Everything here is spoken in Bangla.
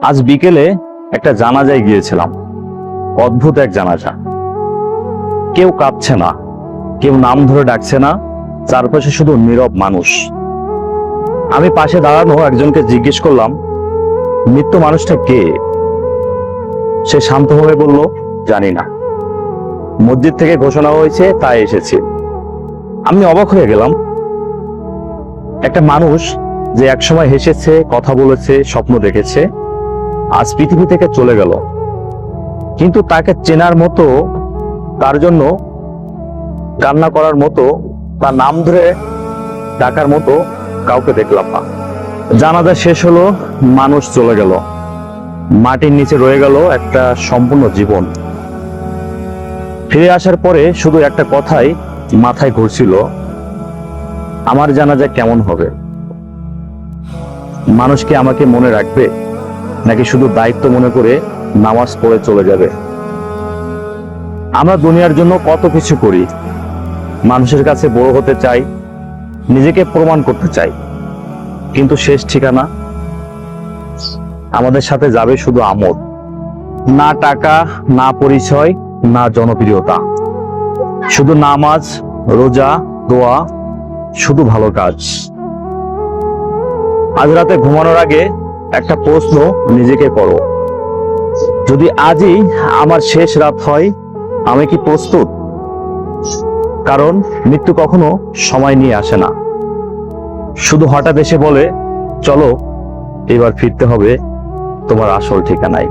আজ বিকেলে একটা জানাজায় গিয়েছিলাম। অদ্ভুত এক জানাজা। কেউ কাঁদছে না, কেউ নাম ধরে ডাকছে না, চারপাশে শুধু নীরব মানুষ। আমি পাশে দাঁড়ানো একজনকে জিজ্ঞেস করলাম, মৃত মানুষটা কে? সে শান্তভাবে বলল, জানি না, মসজিদ থেকে ঘোষণা হয়েছে তাই এসেছি। আমি অবাক হয়ে গেলাম। একটা মানুষ যে একসময় হেসেছে, কথা বলেছে, স্বপ্ন দেখেছে, আজ পৃথিবী থেকে চলে গেল, কিন্তু তাকে চেনার মতো, তার জন্য কান্না করার মতো, তার নাম ধরে ডাকার মতো কাউকে দেখলাম না। জানাজা শেষ হলো, মানুষ চলে গেল, মাটির নিচে রয়ে গেল একটা সম্পূর্ণ জীবন। ফিরে আসার পরে শুধু একটা কথাই মাথায় ঘুরছিল, আমার জানাজা কেমন হবে? মানুষ কি আমাকে মনে রাখবে, নাকি শুধু দায়িত্ব মনে করে নামাজ পড়ে চলে যাবে? আমরা দুনিয়ার জন্য কত কিছু করি, মানুষের কাছে বড় হতে চাই, নিজেকে প্রমাণ করতে চাই, কিন্তু শেষ ঠিকানা আমাদের সাথে যাবে শুধু আমোদ। না টাকা, না পরিচয়, না জনপ্রিয়তা, শুধু নামাজ, রোজা, দোয়া, শুধু ভালো কাজ। আজ রাতে ঘুমানোর আগে একটা প্রশ্ন নিজেকে করো, যদি আজই আমার শেষ রাত হয়, আমি কি প্রস্তুত? কারণ মৃত্যু কখনো সময় নিয়ে আসে না, শুধু হঠাৎ এসে বলে, চলো এবার ফিরতে হবে তোমার আসল ঠিকানায়।